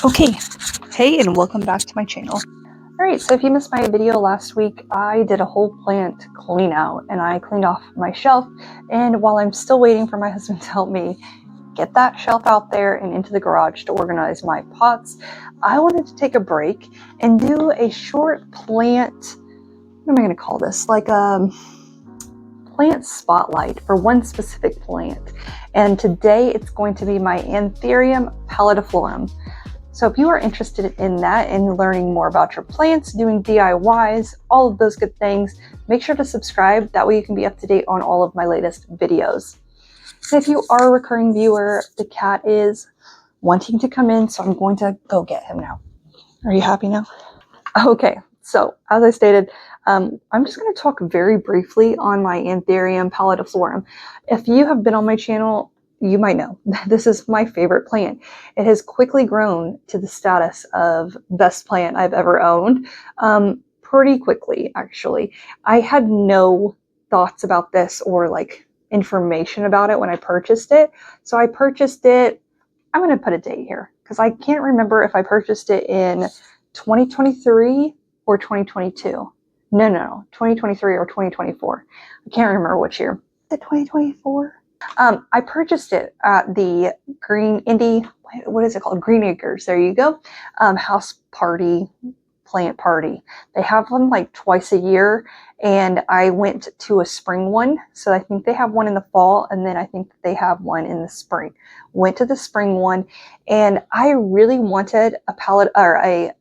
Okay, hey and welcome back to my channel. Alright, so if you missed my video last week, I did a whole plant clean out and I cleaned off my shelf, and while I'm still waiting for my husband to help me get that shelf out there and into the garage to organize my pots, I wanted to take a break and do a short plant, what am I going to call this, like a plant spotlight for one specific plant. And today it's going to be my Anthurium pallidiflorum. So if you are interested in that and learning more about your plants, doing DIYs, all of those good things, make sure to subscribe. That way you can be up to date on all of my latest videos. And if you are a recurring viewer, the cat is wanting to come in, so I'm going to go get him now. Are you happy now? Okay, so as I stated, I'm just going to talk very briefly on my Anthurium pallidiflorum. If you have been on my channel, you might know this is my favorite plant. It has quickly grown to the status of best plant I've ever owned, pretty quickly actually. I had no thoughts about this or like information about it when I purchased it. So I purchased it, I'm going to put a date here because I can't remember if I purchased it in 2023 or 2022. No, 2023 or 2024. I can't remember which year. Is it 2024? I purchased it at the Green Acres. There you go. House party, plant party. They have them like twice a year, and I went to a spring one. So I think they have one in the fall, and then I think they have one in the spring. Went to the spring one, and I really wanted a Patriciae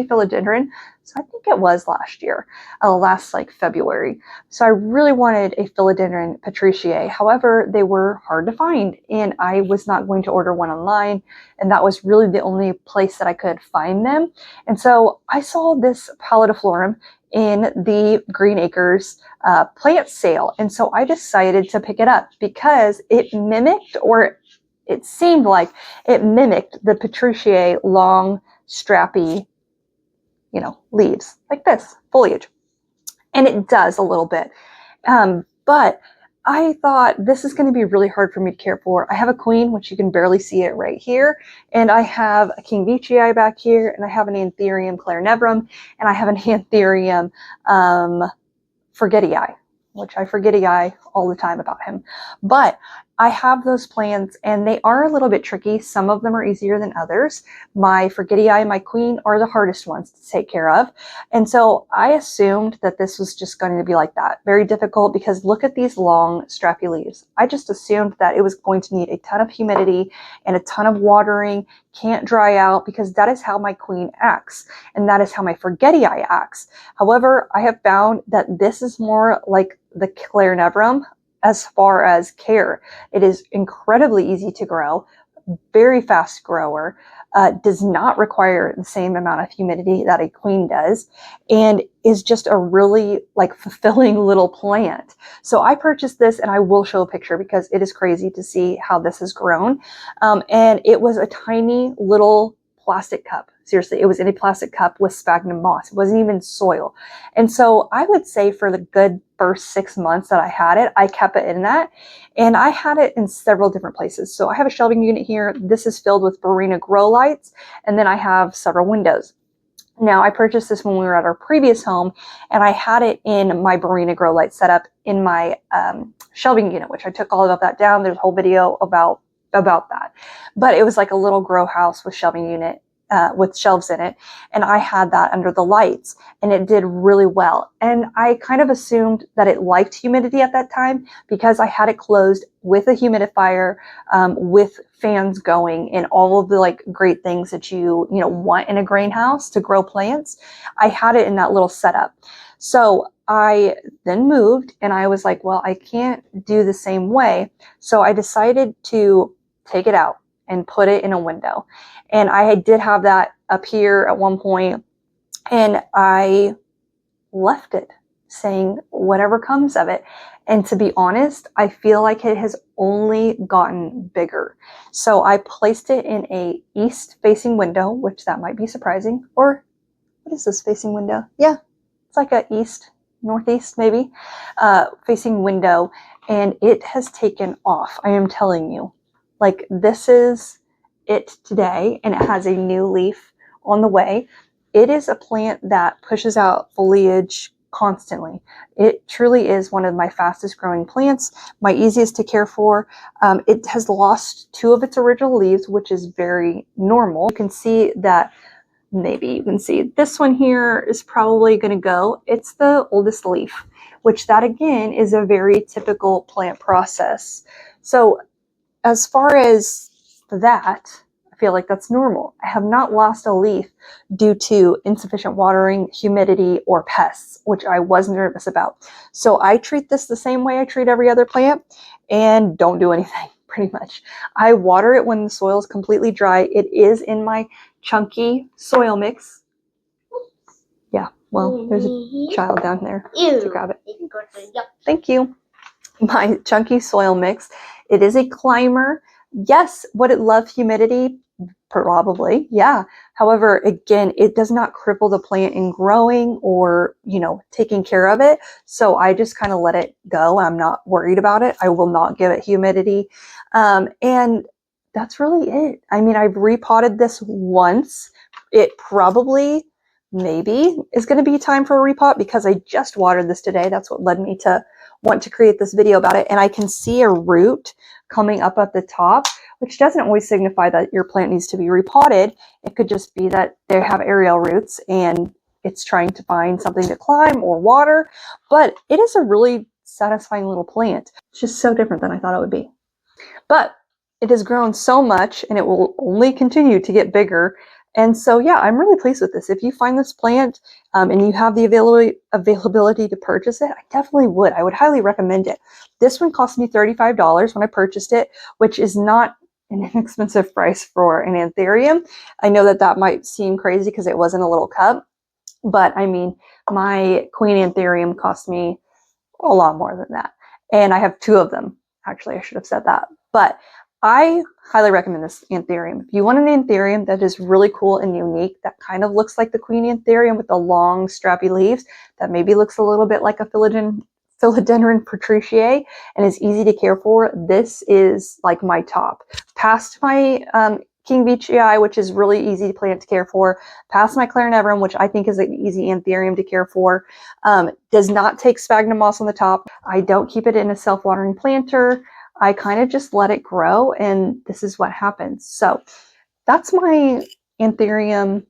Philodendron. So I think it was last year, last like February. So I really wanted a Philodendron Patriciae. However, they were hard to find, and I was not going to order one online, and that was really the only place that I could find them. And so I saw this pallidiflorum in the Green Acres plant sale, and so I decided to pick it up because it mimicked, or it seemed like it mimicked, the Patriciae long, strappy, leaves like this, foliage. And it does a little bit. But I thought this is going to be really hard for me to care for. I have a queen, which you can barely see it right here. And I have a King Veitchii back here. And I have an Anthurium clarinebrum. And I have an Anthurium forgetii, which I forgetii all the time about him. But I have those plants, and they are a little bit tricky. Some of them are easier than others. My forgetii and my queen are the hardest ones to take care of. And so I assumed that this was just going to be like that. Very difficult, because look at these long, strappy leaves. I just assumed that it was going to need a ton of humidity and a ton of watering, can't dry out, because that is how my queen acts. And that is how my forgetii acts. However, I have found that this is more like the clarinebrum as far as care. It is incredibly easy to grow, very fast grower, does not require the same amount of humidity that a queen does, and is just a really like fulfilling little plant. So I purchased this, and I will show a picture because it is crazy to see how this has grown. And it was a tiny little plastic cup. Seriously, it was in a plastic cup with sphagnum moss. It wasn't even soil. And so I would say for the good first 6 months that I had it, I kept it in that. And I had it in several different places. So I have a shelving unit here. This is filled with Barina grow lights. And then I have several windows. Now, I purchased this when we were at our previous home, and I had it in my Barina grow light setup in my shelving unit, which I took all of that down. There's a whole video about that. But it was like a little grow house with shelving unit, with shelves in it. And I had that under the lights, and it did really well. And I kind of assumed that it liked humidity at that time because I had it closed with a humidifier, with fans going, and all of the like great things that you want in a greenhouse to grow plants. I had it in that little setup. So I then moved, and I was like, well, I can't do the same way. So I decided to take it out and put it in a window. And I did have that up here at one point, and I left it, saying whatever comes of it. And to be honest, I feel like it has only gotten bigger. So I placed it in a east facing window, which that might be surprising. Or what is this facing window? Yeah, it's like a east, northeast maybe, facing window. And it has taken off. I am telling you, like, this is it today, and it has a new leaf on the way. It is a plant that pushes out foliage constantly. It truly is one of my fastest growing plants, my easiest to care for. It has lost 2 of its original leaves, which is very normal. You can see that, maybe you can see this one here is probably going to go. It's the oldest leaf, which that again is a very typical plant process. So as far as that, I feel like that's normal. I have not lost a leaf due to insufficient watering, humidity, or pests, which I was nervous about. So I treat this the same way I treat every other plant and don't do anything, pretty much. I water it when the soil is completely dry. It is in my chunky soil mix. Yeah, well, there's a child down there to grab it. Thank you. My chunky soil mix. It is a climber. Yes, would it love humidity? Probably, yeah. However, again, it does not cripple the plant in growing or, taking care of it. So I just kind of let it go. I'm not worried about it. I will not give it humidity. And that's really it. I mean, I've repotted this once. It probably, maybe, is going to be time for a repot because I just watered this today. That's what led me to want to create this video about it. And I can see a root coming up at the top, which doesn't always signify that your plant needs to be repotted. It could just be that they have aerial roots and it's trying to find something to climb or water. But it is a really satisfying little plant. It's just so different than I thought it would be. But it has grown so much and it will only continue to get bigger. And so, yeah, I'm really pleased with this. If you find this plant and you have the availability to purchase it, I definitely would. I would highly recommend it. This one cost me $35 when I purchased it, which is not an inexpensive price for an anthurium. I know that might seem crazy because it was in a little cup, but I mean, my queen anthurium cost me a lot more than that. And I have 2 of them. Actually, I should have said that. But I highly recommend this anthurium. If you want an anthurium that is really cool and unique, that kind of looks like the queen anthurium with the long strappy leaves, that maybe looks a little bit like a Philodendron patriciae and is easy to care for, this is like my top. Past my King Veitchii, which is really easy plant to care for, past my Clarinevrum, which I think is an easy anthurium to care for, does not take sphagnum moss on the top. I don't keep it in a self-watering planter. I kind of just let it grow, and this is what happens. So that's my anthurium.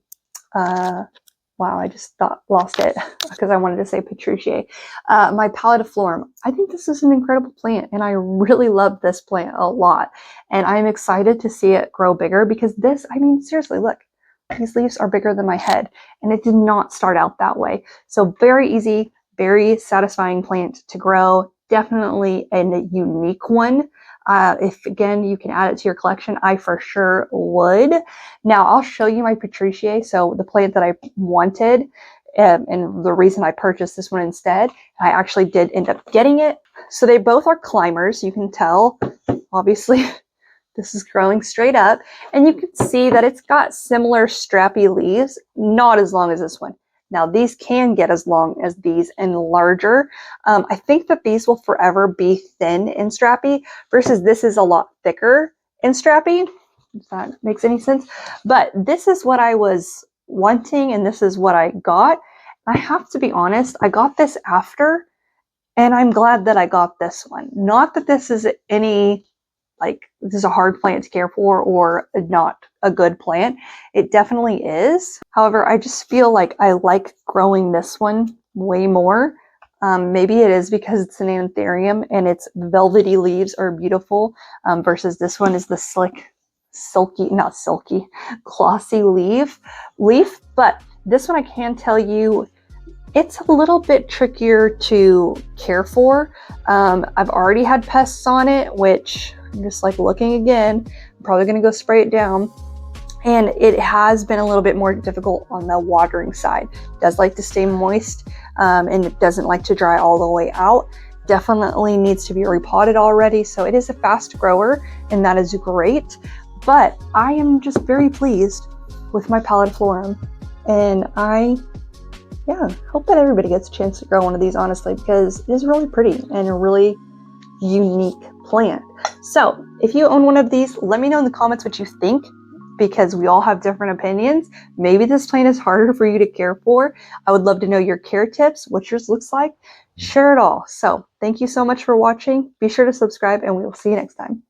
Wow, I just lost it because I wanted to say patriciae. My palletiflorum. I think this is an incredible plant, and I really love this plant a lot. And I'm excited to see it grow bigger because this, I mean, seriously, look, these leaves are bigger than my head, and it did not start out that way. So very easy, very satisfying plant to grow. Definitely a unique one. If again you can add it to your collection, I for sure would. Now I'll show you my patriciae. So the plant that I wanted, and the reason I purchased this one instead, I actually did end up getting it. So they both are climbers. You can tell, obviously, this is growing straight up, and you can see that it's got similar strappy leaves, not as long as this one. Now these can get as long as these and larger. I think that these will forever be thin and strappy versus this is a lot thicker and strappy, if that makes any sense. But this is what I was wanting and this is what I got. I have to be honest, I got this after, and I'm glad that I got this one. Not that this is any, like, this is a hard plant to care for or not a good plant. It definitely is. However, I just feel like I like growing this one way more. Maybe it is because it's an anthurium and its velvety leaves are beautiful versus this one is the glossy leaf. But this one I can tell you, it's a little bit trickier to care for. I've already had pests on it, which I'm just like looking again. I'm probably going to go spray it down. And it has been a little bit more difficult on the watering side. It does like to stay moist and it doesn't like to dry all the way out. Definitely needs to be repotted already. So it is a fast grower and that is great. But I am just very pleased with my palletiflorum. And I hope that everybody gets a chance to grow one of these, honestly, because it is really pretty and a really unique plant. So if you own one of these, let me know in the comments what you think. because we all have different opinions. Maybe this plant is harder for you to care for. I would love to know your care tips, what yours looks like. Share it all. So thank you so much for watching. Be sure to subscribe and we will see you next time.